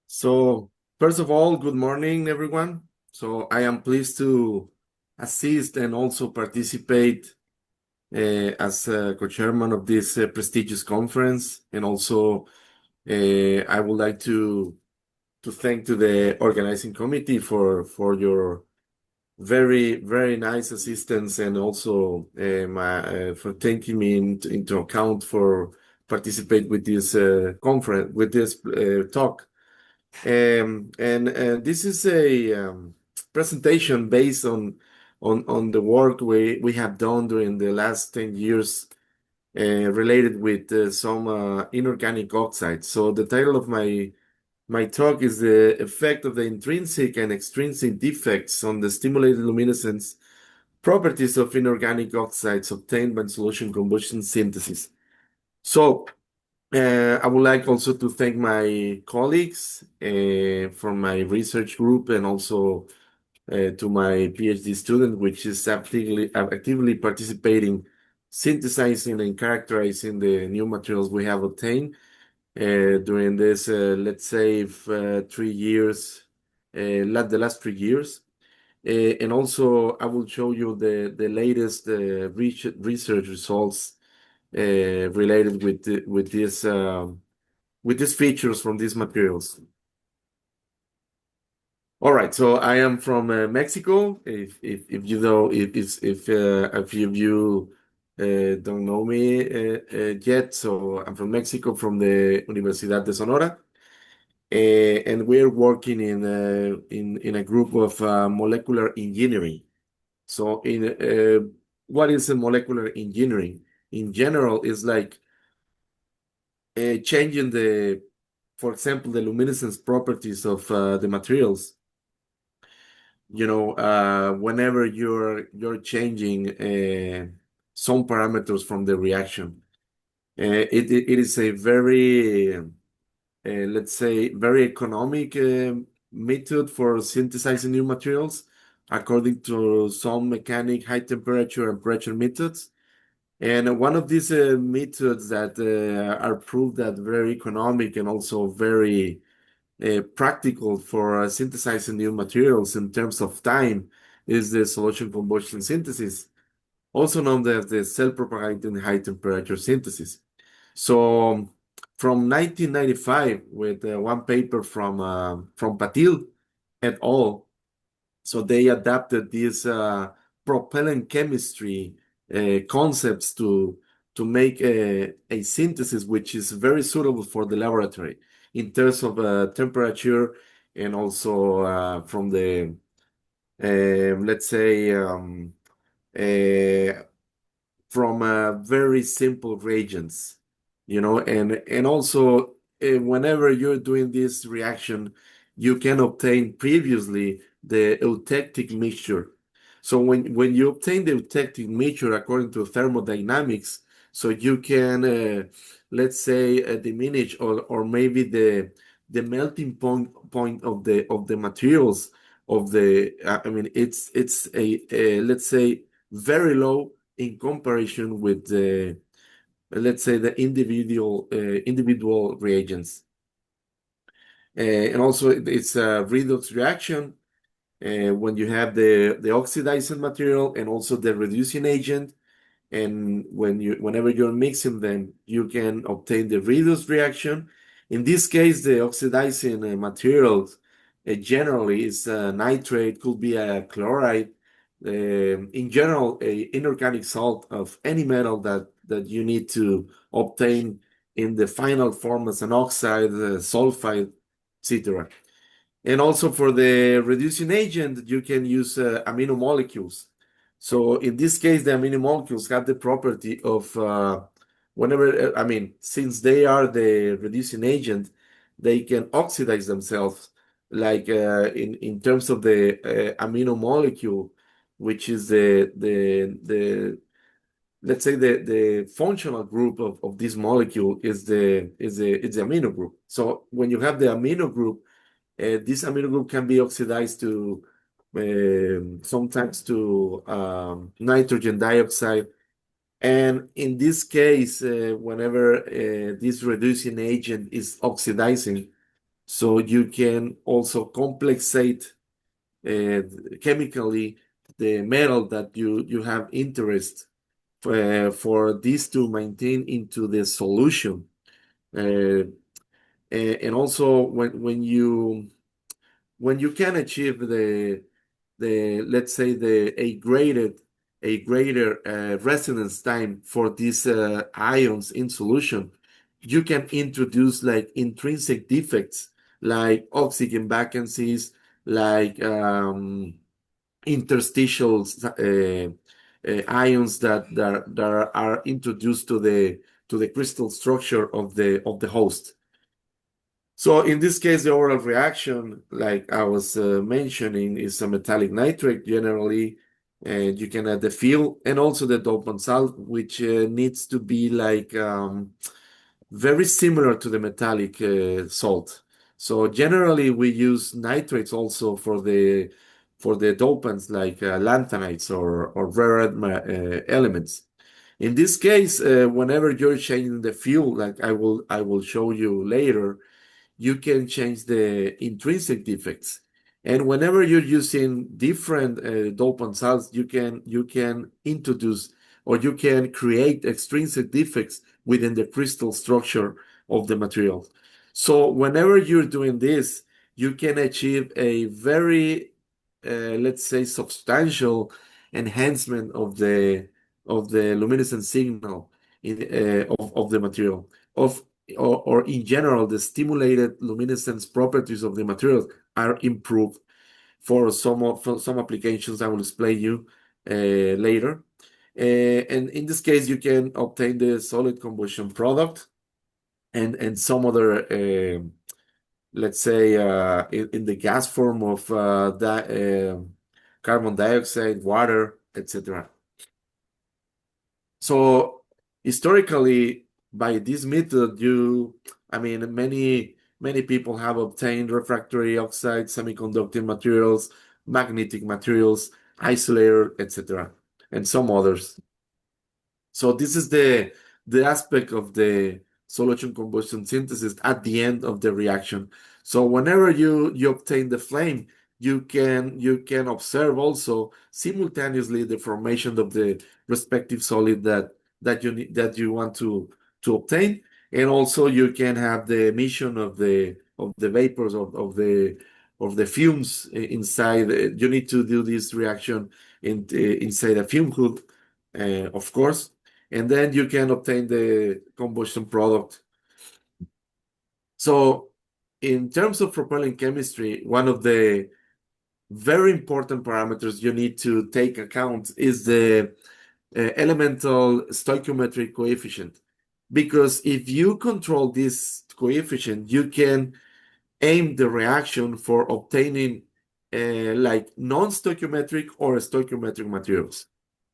So, first of all, good morning, everyone. So, I am pleased to assist and also participate as co-chairman of this prestigious conference. And also, I would like to thank to the organizing committee for your very nice assistance and also for taking me into account for participate with this conference with this talk. And this is a presentation based on the work we have done during the last 10 years related with some inorganic oxides. So the title of my talk is the effect of the intrinsic and extrinsic defects on the stimulated luminescence properties of inorganic oxides obtained by solution combustion synthesis. So I would like also to thank my colleagues from my research group and also to my PhD student, which is actively participating, synthesizing and characterizing the new materials we have obtained during this, let's say, 3 years, the last 3 years. And also, I will show you the latest research results related with these features from these materials. All right, so I am from Mexico. If you know if you don't know me yet, so I'm from Mexico, from the Universidad de Sonora, and we're working in a group of molecular engineering. So what is a molecular engineering? In general, is like changing for example, the luminescence properties of the materials. Whenever you're changing some parameters from the reaction, it is a very, let's say, very economic method for synthesizing new materials, according to some mechanic, high temperature and pressure methods. And one of these methods that are proved that very economic and also very practical for synthesizing new materials in terms of time is the solution combustion synthesis, also known as the self-propagating high temperature synthesis. So from 1995, with one paper from Patil et al., so they adapted these propellant chemistry concepts to make a synthesis which is very suitable for the laboratory in terms of temperature and also from the let's say uh, from very simple reagents, and also whenever you're doing this reaction, you can obtain previously the eutectic mixture. So when you obtain the eutectic mixture according to thermodynamics, so you can let's say diminish or maybe the melting point of the materials of the I mean it's a let's say very low in comparison with the, let's say, the individual reagents. And also it's a redox reaction when you have the oxidizing material and also the reducing agent. And whenever you're mixing them, you can obtain the redox reaction. In this case, the oxidizing materials generally is nitrate, could be a chloride. In general, a inorganic salt of any metal that you need to obtain in the final form as an oxide, sulfide, etc. And also for the reducing agent, you can use amino molecules. So in this case, the amino molecules have the property of I mean, since they are the reducing agent, they can oxidize themselves. Like in terms of the amino molecule, which is the let's say the functional group of this molecule is the amino group. So when you have the amino group, this amino group can be oxidized to sometimes to nitrogen dioxide. And in this case, whenever this reducing agent is oxidizing, So you can also complexate uh, chemically the metal that you have interest for this to maintain into the solution. Uh, and also when you can achieve the let's say a greater resonance time for these ions in solution, you can introduce like intrinsic defects like oxygen vacancies, like interstitial ions that are introduced to the crystal structure of the host. So in this case, the overall reaction, like I was mentioning, is a metallic nitrate generally, and you can add the fuel and also the dopant salt, which needs to be like very similar to the metallic salt. So generally, we use nitrates also for the dopants like lanthanides or rare earth elements. In this case, whenever you're changing the fuel, like I will show you later, you can change the intrinsic defects. And whenever you're using different dopant salts, you can introduce or you can create extrinsic defects within the crystal structure of the material. So whenever you're doing this, you can achieve a very, let's say, substantial enhancement of the luminescent signal of the material of or in general, the stimulated luminescence properties of the materials are improved for some applications I will explain you later. And in this case, you can obtain the solid combustion product and some other, let's say, in the gas form of carbon dioxide, water, etc. So historically, by this method, I mean, many people have obtained refractory oxides, semiconducting materials, magnetic materials, isolator, etc., and some others. So this is the aspect of the solution combustion synthesis at the end of the reaction. So whenever you obtain the flame, you can observe also simultaneously the formation of the respective solid that you want to obtain, and also you can have the emission of the vapors of the fumes inside. You need to do this reaction inside a fume hood, of course, and then you can obtain the combustion product. So in terms of propellant chemistry, one of the very important parameters you need to take account is the elemental stoichiometric coefficient. Because if you control this coefficient, you can aim the reaction for obtaining like non-stoichiometric or stoichiometric materials.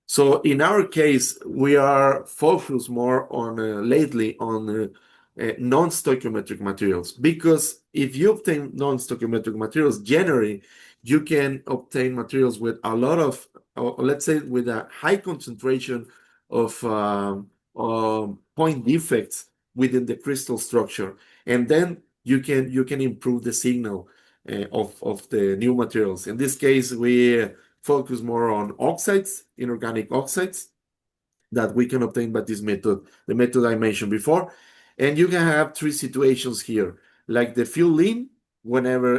So in our case, we are focused more on lately on non-stoichiometric materials, because if you obtain non-stoichiometric materials, generally you can obtain materials with a lot of, or let's say, with a high concentration of point defects within the crystal structure, and then you can improve the signal of the new materials. In this case, we focus more on oxides, inorganic oxides that we can obtain by this method, the method I mentioned before. And you can have three situations here, like the fuel lean, whenever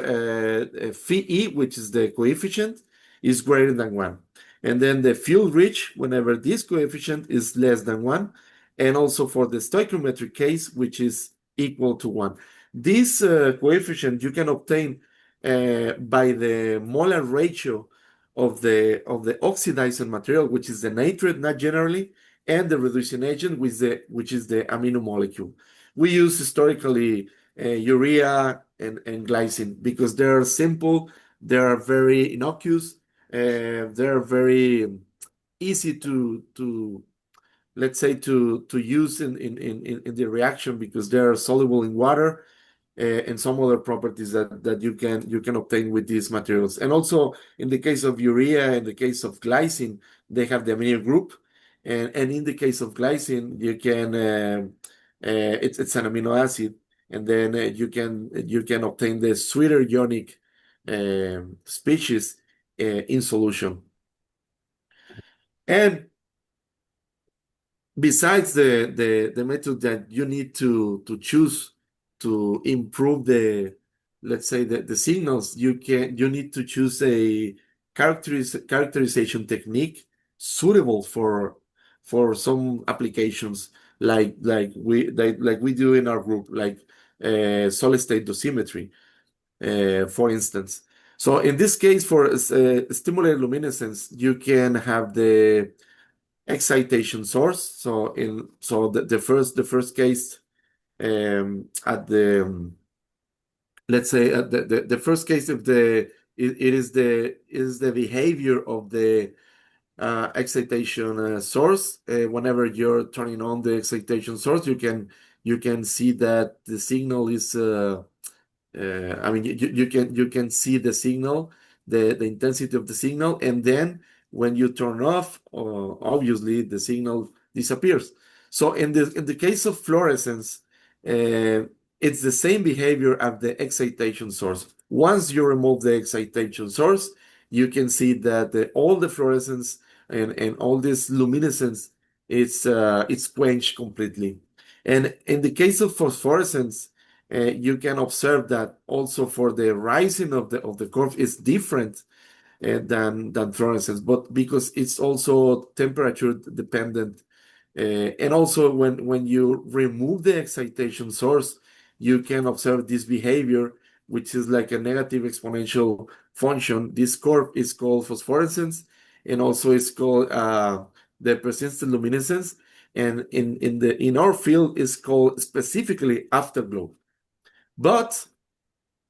phi E, which is the coefficient, is greater than 1. And then the fuel rich, whenever this coefficient is less than 1. And also for the stoichiometric case, which is equal to 1. This coefficient you can obtain by the molar ratio of the oxidizing material, which is the nitrate, not generally, and the reducing agent, which is the amino molecule. We use historically urea and glycine because they are simple, they are very innocuous, they are very easy to let's say to use in the reaction because they are soluble in water and some other properties that you can obtain with these materials. And also in the case of urea, in the case of glycine, they have the amino group, and in the case of glycine, you can it's an amino acid, and then you can obtain the sweeter ionic species in solution. And besides the method that you need to choose to improve the, let's say, the signals, you need to choose a characterization technique suitable for some applications like we do in our group, like solid state dosimetry, for instance. So in this case, for stimulated luminescence, you can have the excitation source. The first case, at the let's say at the first case of it is the behavior of the excitation source. Whenever you're turning on the excitation source, you can see that the signal is I mean, you can see the signal, the intensity of the signal, and then when you turn off, obviously the signal disappears. So in the case of fluorescence, uh, it's the same behavior as the excitation source. Once you remove the excitation source, you can see that all the fluorescence and all this luminescence, it's quenched completely. And in the case of phosphorescence, you can observe that also for the rising of the curve is different than fluorescence, but because it's also temperature dependent. And also when you remove the excitation source, you can observe this behavior, which is like a negative exponential function. This curve is called phosphorescence, and also it's called the persistent luminescence. And in our field is called specifically afterglow. But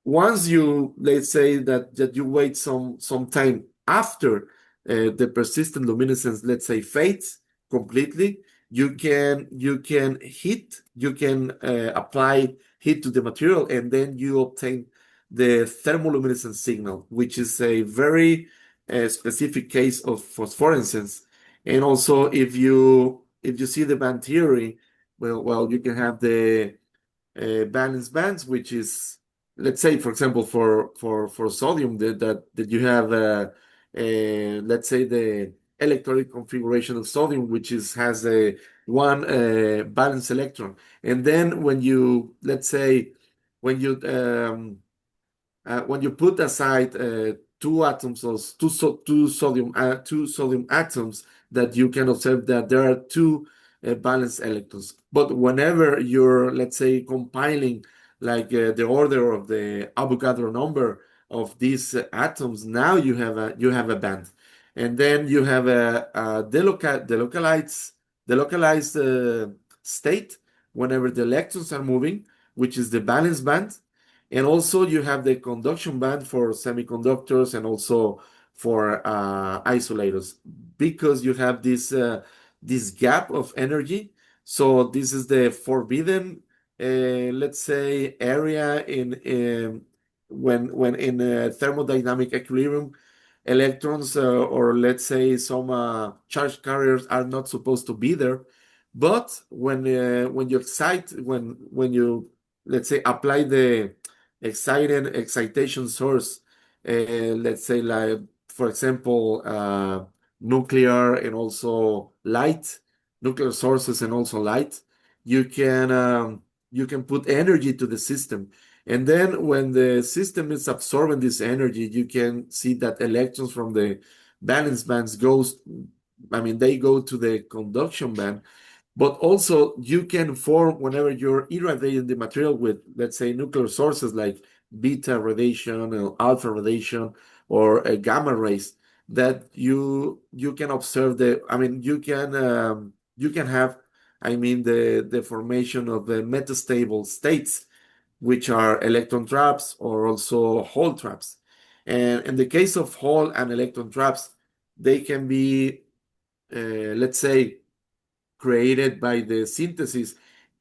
once you, let's say that you wait some time after the persistent luminescence, let's say, fades completely, you can apply heat to the material, and then you obtain the thermoluminescence signal, which is a very specific case of phosphorescence. And also, if you see the band theory, well, you can have the valence bands, which is, let's say, for example, for sodium, that you have let's say the electronic configuration of sodium, which has a one valence electron. And then when you, let's say, when you when you put aside two atoms of two sodium atoms, that you can observe that there are two valence electrons. But whenever you're, let's say, compiling like the order of the Avogadro number of these atoms, now you have a band, and then you have the localized state whenever the electrons are moving, which is the valence band. And also you have the conduction band for semiconductors and also for isolators, because you have this gap of energy. So this is the forbidden, let's say, area in when in thermodynamic equilibrium, electrons or let's say some charge carriers are not supposed to be there. But when you excite, when you, let's say, apply the excitation source, let's say, like, for example, nuclear and also light, nuclear sources and also light, you can put energy to the system. And then when the system is absorbing this energy, you can see that electrons from the valence bands they go to the conduction band. But also, you can form, whenever you're irradiating the material with, let's say, nuclear sources like beta radiation or alpha radiation or gamma rays, that you can observe you can have, the formation of the metastable states, which are electron traps or also hole traps. And in the case of hole and electron traps, they can be, let's say, created by the synthesis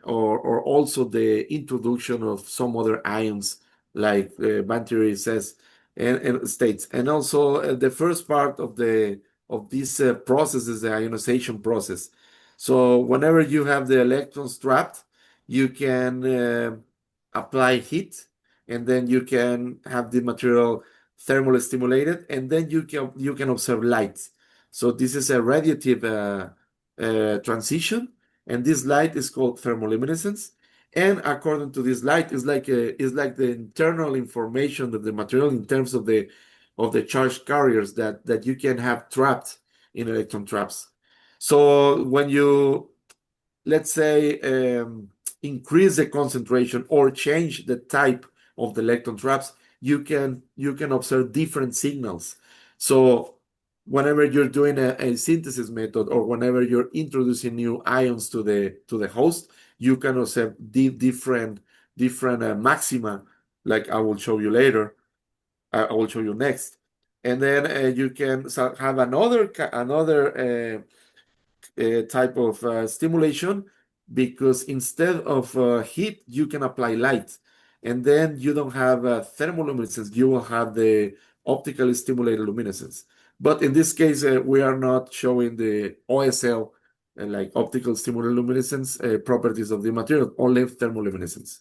or also the introduction of some other ions, like Bantieri says and states. And also the first part of this process is the ionization process. So whenever you have the electrons trapped, you can apply heat, and then you can have the material thermally stimulated, and then you can observe light. So this is a radiative transition, and this light is called thermoluminescence. And according to this light, is like the internal information of the material in terms of the charge carriers that you can have trapped in electron traps. So when you, let's say, increase the concentration or change the type of the electron traps, you can observe different signals. So whenever you're doing a synthesis method, or whenever you're introducing new ions to the host, you can observe different maxima, like I will show you later. I will show you next. And then you can have another type of stimulation, because instead of heat, you can apply light. And then you don't have thermoluminescence, you will have the optically stimulated luminescence. But in this case, we are not showing the OSL, like optical stimulated luminescence properties of the material, only thermoluminescence.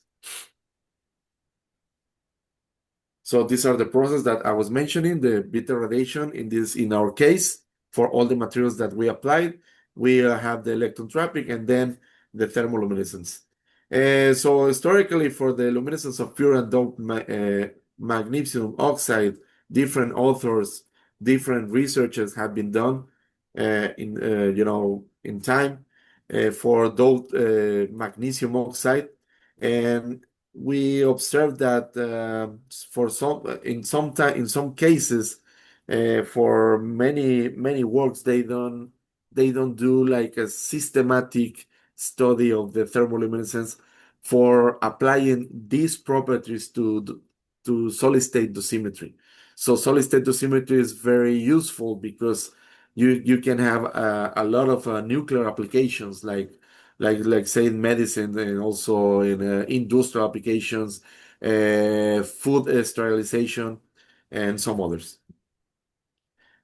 So these are the processes that I was mentioning, the beta radiation in our case, for all the materials that we applied. We have the electron trapping and then the thermoluminescence. So historically, for the luminescence of pure and doped magnesium oxide, different authors, different researchers have been done in time for doped magnesium oxide. And we observed that for in some cases, for many works, they don't do like a systematic study of the thermoluminescence for applying these properties to solid state dosimetry. So solid state dosimetry is very useful because you can have a lot of nuclear applications, like say in medicine, and also in industrial applications, food sterilization, and some others.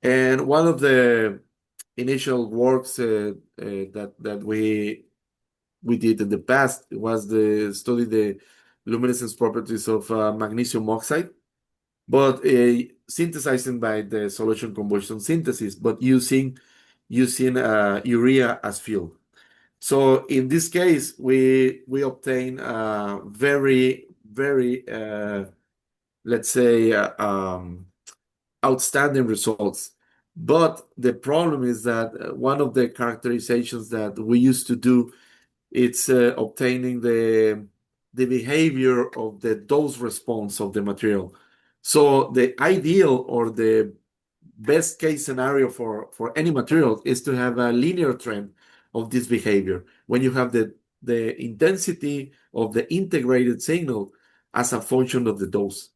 And one of the initial works that we did in the past was the study the luminescence properties of magnesium oxide, but synthesizing by the solution combustion synthesis, but using urea as fuel. So in this case, we obtain very, let's say, outstanding results. But the problem is that one of the characterizations that we used to do, it's obtaining the behavior of the dose response of the material. So the ideal, or the best case scenario for any material, is to have a linear trend of this behavior when you have the intensity of the integrated signal as a function of the dose.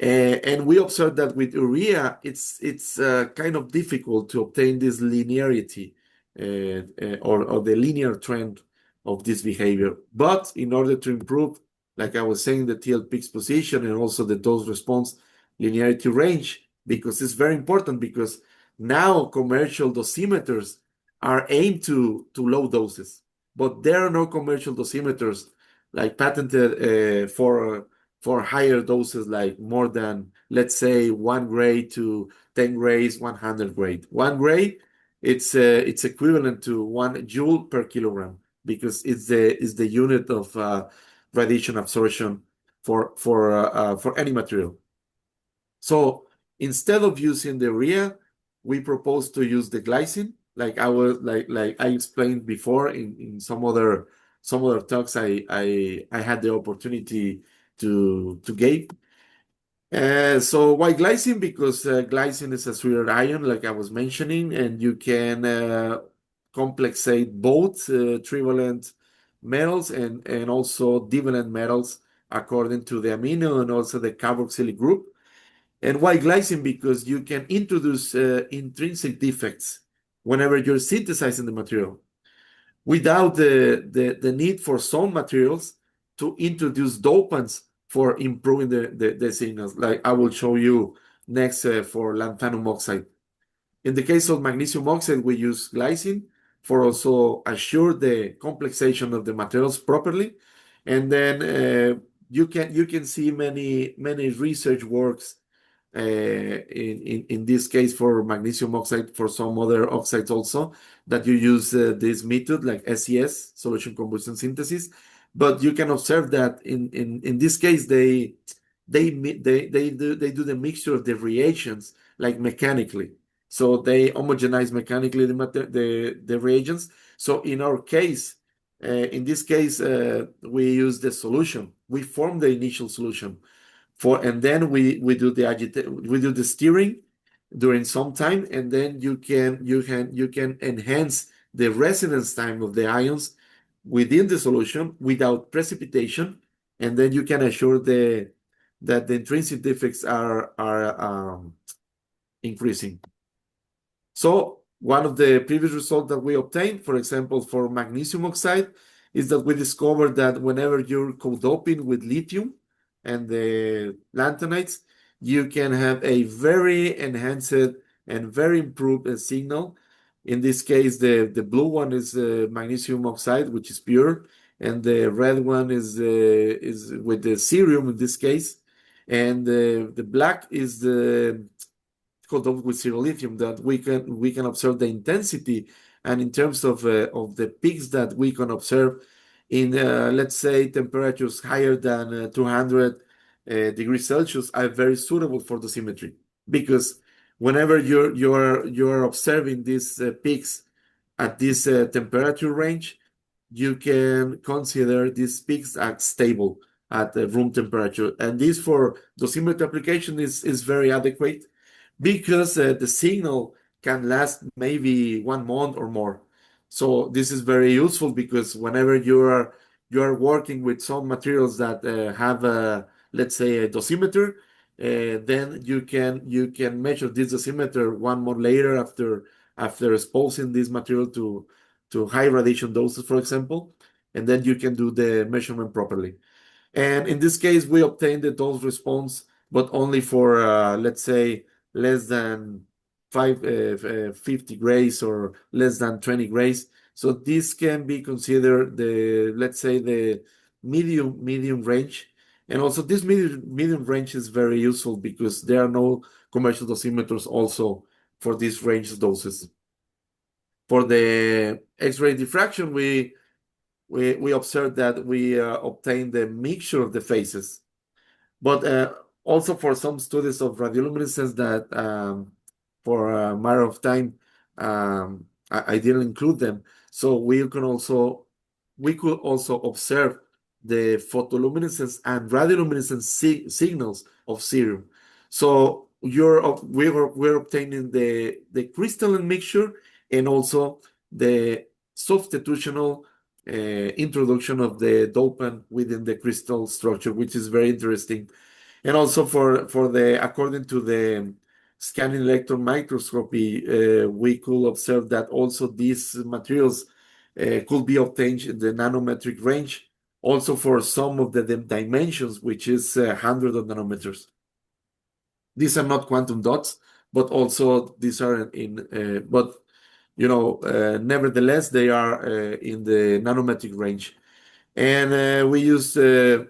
And we observed that with urea, it's kind of difficult to obtain this linearity or the linear trend of this behavior. But in order to improve, like I was saying, the TL peaks position and also the dose response linearity range, because it's very important, because now commercial dosimeters are aimed to low doses, but there are no commercial dosimeters like patented for higher doses, like more than, let's say, 1 gray to 10 grays, 100 gray. 1 gray, it's equivalent to 1 joule per kilogram, because it's the unit of radiation absorption for any material. So instead of using the urea, we propose to use the glycine, like I explained before in some other talks I had the opportunity to give. So why glycine? Because glycine is a sweeter ion, like I was mentioning, and you can complexate both trivalent metals and also divalent metals according to the amino and also the carboxylic group. And why glycine? Because you can introduce intrinsic defects whenever you're synthesizing the material, without the need for some materials to introduce dopants for improving the signals, like I will show you next for lanthanum oxide. In the case of magnesium oxide, we use glycine for also assure the complexation of the materials properly. And then you can see many research works in this case for magnesium oxide, for some other oxides also, that you use this method like SES, solution combustion synthesis. But you can observe that in this case they do the mixture of the reagents like mechanically. So they homogenize mechanically the reagents. So in our case, in this case, we use the solution. We form the initial solution and then we do the steering during some time, and then you can enhance the residence time of the ions within the solution without precipitation, and then you can assure that the intrinsic defects are increasing. So one of the previous results that we obtained, for example, for magnesium oxide, is that we discovered that whenever you're co-doping with lithium and the lanthanides, you can have a very enhanced and very improved signal. In this case, the blue one is magnesium oxide, which is pure, and the red one is with the cerium in this case, and the black is the co-doped with zero lithium, that we can observe the intensity, and in terms of the peaks that we can observe in let's say temperatures higher than 200 degrees Celsius are very suitable for dosimetry, because whenever you're observing these peaks at this temperature range, you can consider these peaks as stable at room temperature, and this for dosimetry application is very adequate, because the signal can last maybe 1 month or more. So this is very useful, because whenever you are working with some materials that have let's say a dosimeter, then you can measure this dosimeter 1 month later after exposing this material to high radiation doses, for example, and then you can do the measurement properly. And in this case, we obtained the dose response, but only for, let's say, less than 50 grays or less than 20 grays. So this can be considered let's say, the medium range. And also this medium range is very useful, because there are no commercial dosimeters also for this range of doses. For the X-ray diffraction, we observed that we obtained the mixture of the phases. But also for some studies of radioluminescence that for a matter of time I didn't include them. So we could also observe the photoluminescence and radioluminescence signals of cerium. So we're obtaining the crystalline mixture, and also the substitutional introduction of the dopant within the crystal structure, which is very interesting. And also according to the scanning electron microscopy, we could observe that also these materials could be obtained in the nanometric range, also for some of the dimensions, which is hundreds of nanometers. These are not quantum dots, but also these are but nevertheless, they are in the nanometric range. And we used to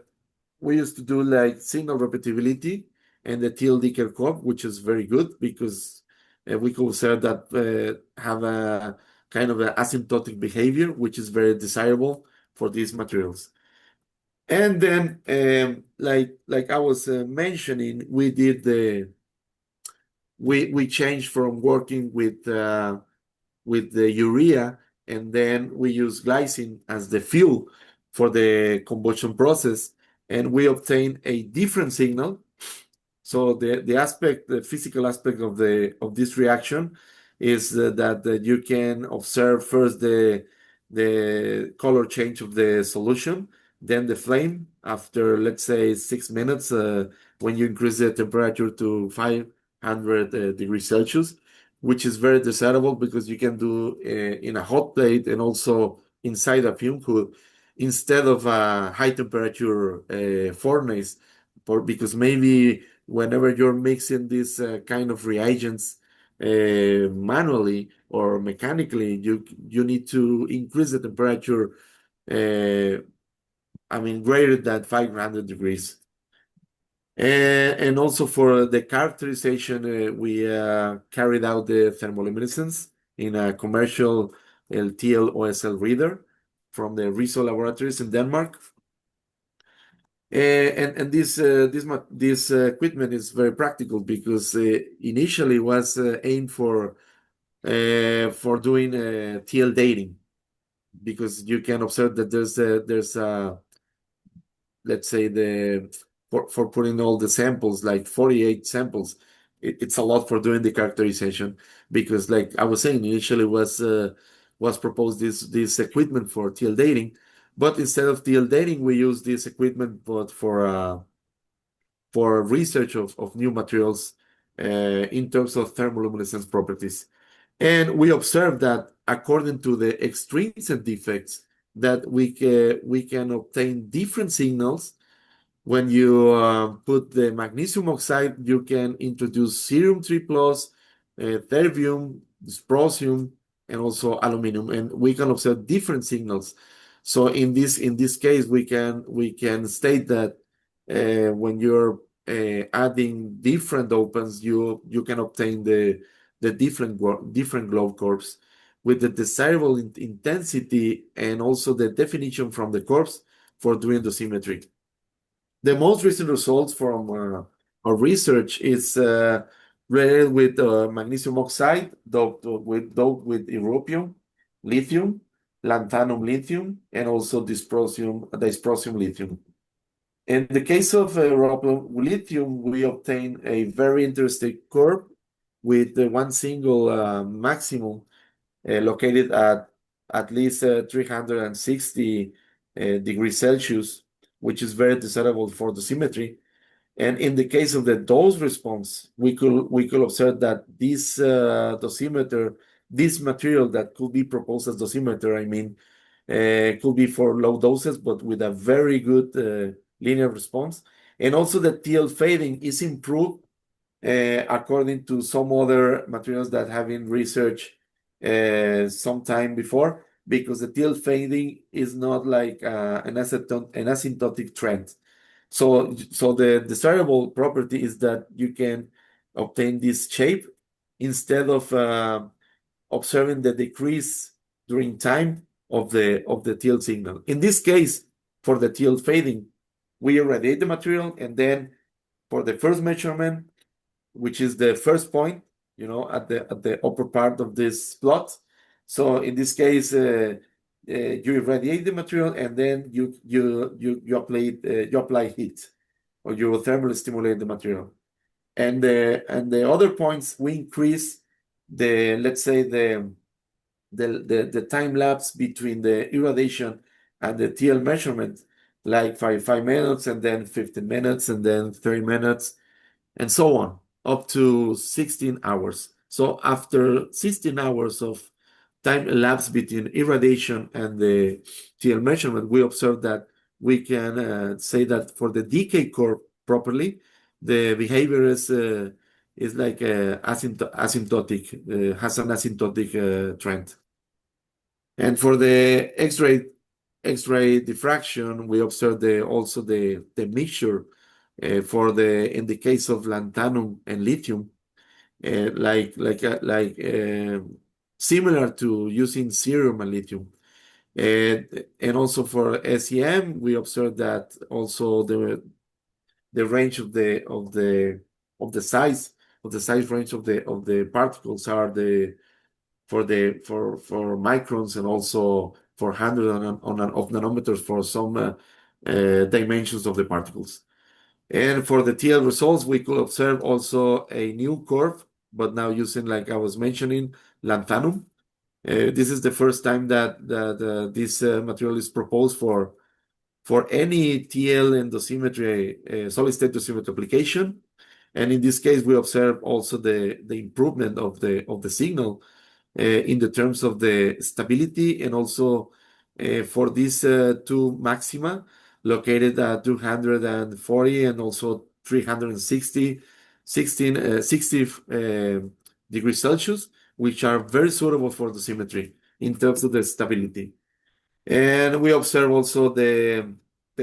do like signal repetibility and the TLD Kirchhoff, which is very good, because we could observe that have a kind of an asymptotic behavior, which is very desirable for these materials. And then, like I was mentioning, we changed from working with the urea, and then we use glycine as the fuel for the combustion process, and we obtain a different signal. So the physical aspect of this reaction is that you can observe first the color change of the solution, then the flame after, let's say, 6 minutes, when you increase the temperature to 500 degrees Celsius, which is very desirable, because you can do in a hot plate and also inside a fume hood, instead of a high temperature furnace, because maybe whenever you're mixing these kind of reagents manually or mechanically, you need to increase the temperature I mean, greater than 500 degrees. And also for the characterization, we carried out the thermoluminescence in a commercial LTL OSL reader from the Riso laboratories in Denmark. And this equipment is very practical because initially was aimed for doing TL dating, because you can observe that there's let's say for putting all the samples, like 48 samples, it's a lot for doing the characterization, because like I was saying, initially was proposed this equipment for TL dating, but instead of TL dating, we use this equipment but for research of new materials in terms of thermoluminescence properties. And we observed that according to the extrinsic defects, that we can obtain different signals. When you put the magnesium oxide, you can introduce cerium 3+, terbium, dysprosium, and also aluminum, and we can observe different signals. So in this case, we can state that when you're adding different dopants, you can obtain the different glow curves with the desirable intensity and also the definition from the curves for doing dosimetry. The most recent results from our research is related with magnesium oxide doped with europium, lithium, lanthanum lithium, and also dysprosium lithium. In the case of lithium, we obtain a very interesting curve with one single maximum located at least 360 degrees Celsius, which is very desirable for dosimetry. And in the case of the dose response, we could observe that this dosimeter, this material that could be proposed as dosimeter, I mean, could be for low doses, but with a very good linear response. And also the TL fading is improved according to some other materials that have been researched some time before, because the TL fading is not like an asymptotic trend. So the desirable property is that you can obtain this shape instead of observing the decrease during time of the TL signal. In this case, for the TL fading, we irradiate the material, and then for the first measurement, which is the first point, at the upper part of this plot. So in this case, you irradiate the material, and then you apply heat, or you thermally stimulate the material. And the other points, we increase let's say the time lapse between the irradiation and the TL measurement, like 5 minutes, and then 15 minutes, and then 30 minutes, and so on, up to 16 hours. So after 16 hours of time elapsed between irradiation and the TL measurement, we observe that we can say that for the decay curve properly, the behavior is like asymptotic, has an asymptotic trend. And for the X-ray diffraction, we observe also the mixture in the case of lanthanum and lithium, similar to using cerium and lithium. And also for SEM, we observe that also the range of the size range of the particles are for microns, and also for 100 of nanometers for some dimensions of the particles. And for the TL results, we could observe also a new curve, but now using, like I was mentioning, lanthanum. This is the first time that this material is proposed for any TL and dosimetry, solid-state dosimetry application. And in this case, we observe also the improvement of the signal in the terms of the stability, and also for these two maxima located at 240 and also 360 60 degrees Celsius, which are very suitable for dosimetry in terms of the stability. And we observe also the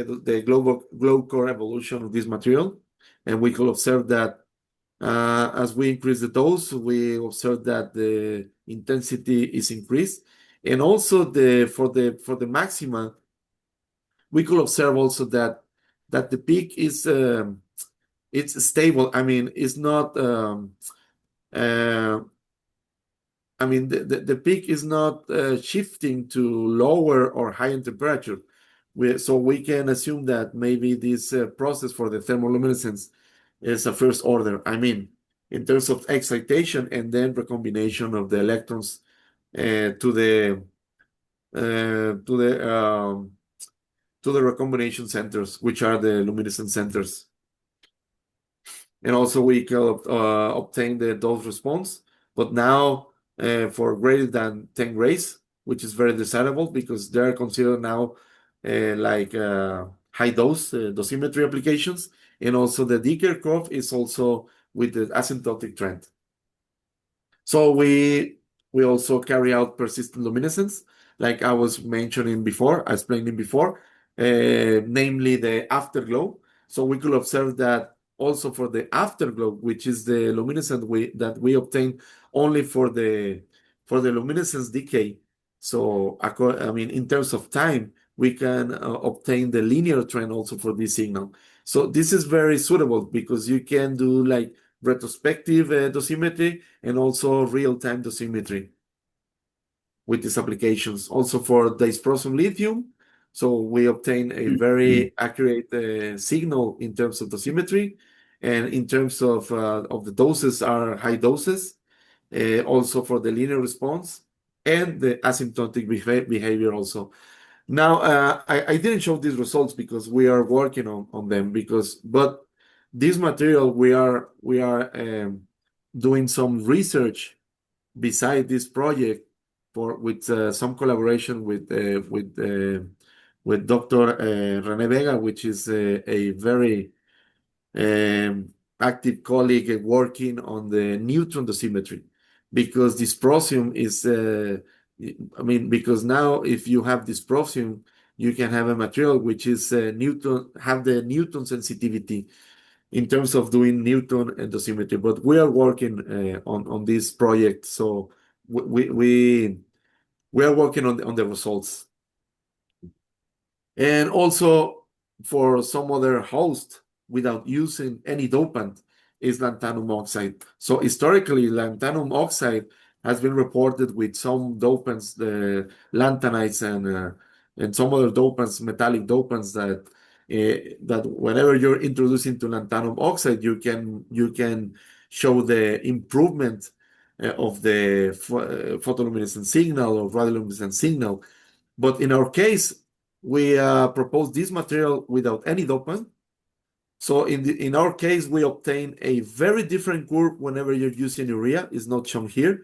the glow core evolution of this material. And we could observe that as we increase the dose, we observe that the intensity is increased. And also for the maxima, we could observe also that the peak is it's stable. I mean, it's not I mean, the peak is not shifting to lower or higher temperature. So we can assume that maybe this process for the thermoluminescence is a first order. I mean, in terms of excitation and then recombination of the electrons to the recombination centers, which are the luminescent centers. And also we can obtain the dose response, but now for greater than 10 rays, which is very desirable because they're considered now like high dose dosimetry applications. And also the decay curve is also with the asymptotic trend. So we also carry out persistent luminescence, like I was mentioning before, explaining before, namely the afterglow. So we could observe that also for the afterglow, which is the luminescence that we obtain only for the luminescence decay. So I mean, in terms of time, we can obtain the linear trend also for this signal. So this is very suitable because you can do like retrospective dosimetry and also real-time dosimetry with these applications. Also for dysprosium lithium, so we obtain a very accurate signal in terms of dosimetry, and in terms of the doses are high doses. Also for the linear response and the asymptotic behavior also. Now, I didn't show these results because we are working on them but this material we are doing some research beside this project with some collaboration with Dr. Rene Vega, which is a very active colleague working on the neutron dosimetry, because dysprosium is I mean, because now if you have dysprosium, you can have a material which is have the Newton sensitivity in terms of doing Newton and dosimetry. But we are working on this project, so we are working on the results. And also for some other host without using any dopant is lanthanum oxide. So historically, lanthanum oxide has been reported with some dopants, the lanthanides and some other dopants, metallic dopants that whenever you're introducing to lanthanum oxide, you can show the improvement of the photoluminescent signal or radioluminescent signal. But in our case, we propose this material without any dopant. So in our case, we obtain a very different curve whenever you're using urea. It's not shown here,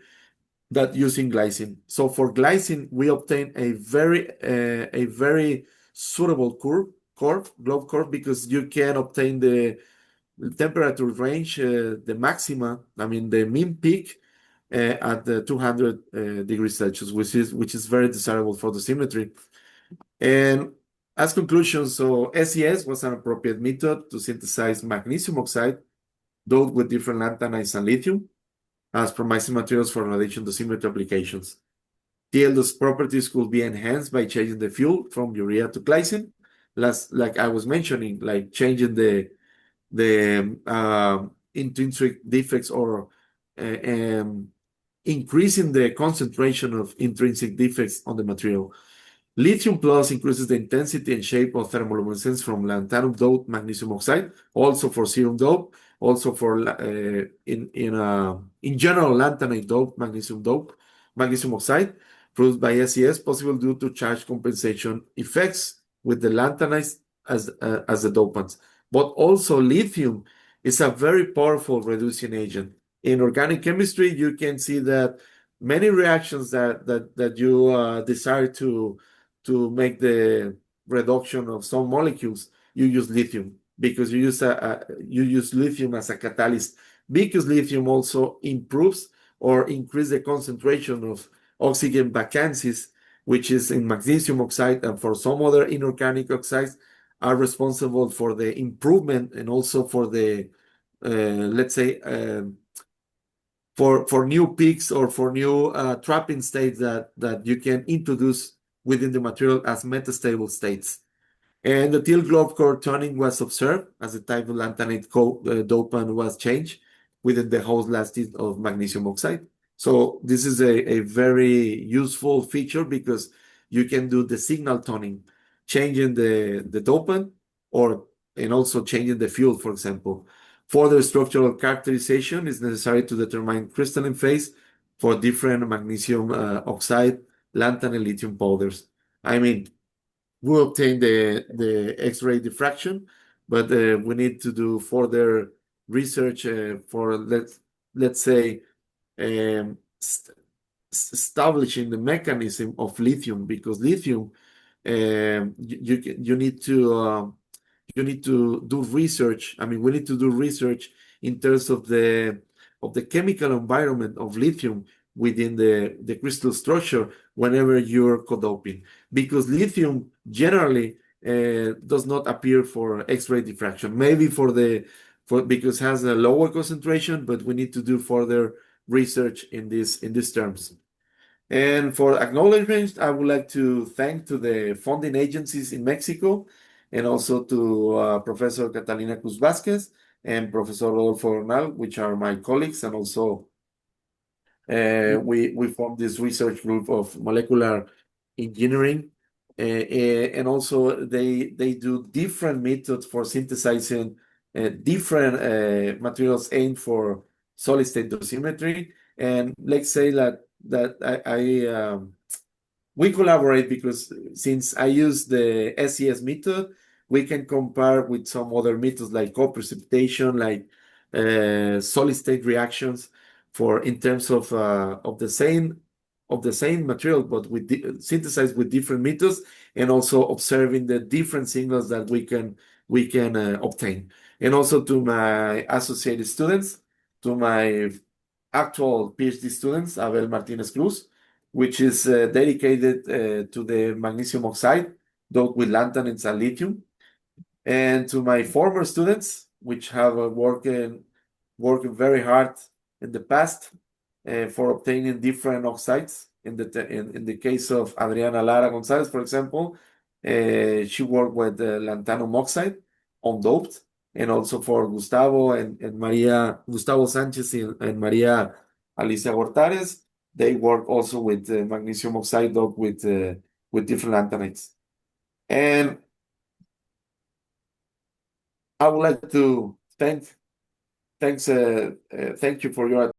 that using glycine. So for glycine, we obtain a very suitable glow curve, because you can obtain the temperature range, the maxima, I mean the mean peak at the 200 degrees Celsius, which is very desirable for dosimetry. And as conclusion, so SES was an appropriate method to synthesize magnesium oxide doped with different lanthanides and lithium as promising materials for radiation dosimetry applications. TLDOS properties could be enhanced by changing the fuel from urea to glycine, like I was mentioning, like changing the intrinsic defects or increasing the concentration of intrinsic defects on the material. Lithium plus increases the intensity and shape of thermoluminescence from lanthanum doped magnesium oxide, also for serum dope, also for in general lanthanide doped magnesium oxide produced by SES, possible due to charge compensation effects with the lanthanides as the dopants. But also lithium is a very powerful reducing agent. In organic chemistry, you can see that many reactions that you desire to make the reduction of some molecules, you use lithium, because you use lithium as a catalyst, because lithium also improves or increases the concentration of oxygen vacancies, which is in magnesium oxide and for some other inorganic oxides are responsible for the improvement and also for the, let's say, for new peaks or for new trapping states that you can introduce within the material as metastable states. And the teal globe core toning was observed as the type of lanthanide dopant was changed within the host lattice of magnesium oxide. So this is a very useful feature because you can do the signal toning, changing the dopant and also changing the fuel, for example. Further structural characterization is necessary to determine crystalline phase for different magnesium oxide, lanthanide, and lithium powders. I mean, we obtain the X-ray diffraction, but we need to do further research for let's say um, st establishing the mechanism of lithium, because lithium you need to do research. I mean, we need to do research in terms of the chemical environment of lithium within the crystal structure whenever you're co-doping, because lithium generally does not appear for X-ray diffraction. Maybe because it has a lower concentration, but we need to do further research in these terms. And for acknowledgement, I would like to thank to the funding agencies in Mexico and also to Professor Catalina Cruz Vasquez and Professor Rodolfo Bernal, which are my colleagues, and also we formed this research group of molecular engineering, and also they do different methods for synthesizing different materials aimed for solid state dosimetry. And let's say that we collaborate because since I use the SES method, we can compare with some other methods like co-precipitation, like solid state reactions for in terms of the same material, but synthesized with different methods, and also observing the different signals that we can obtain. And also to my associated students, to my actual PhD students, Abel Martinez Cruz, which is dedicated to the magnesium oxide, doped with lanthanides and lithium, and to my former students, which have working very hard in the past for obtaining different oxides. In the case of Adriana Lara Gonzalez, for example, she worked with lanthanum oxide undoped, and also for Gustavo and Gustavo Sanchez and Maria Alicia Gortares, they work also with magnesium oxide doped with different lanthanides. And I would like to thank you for your attention.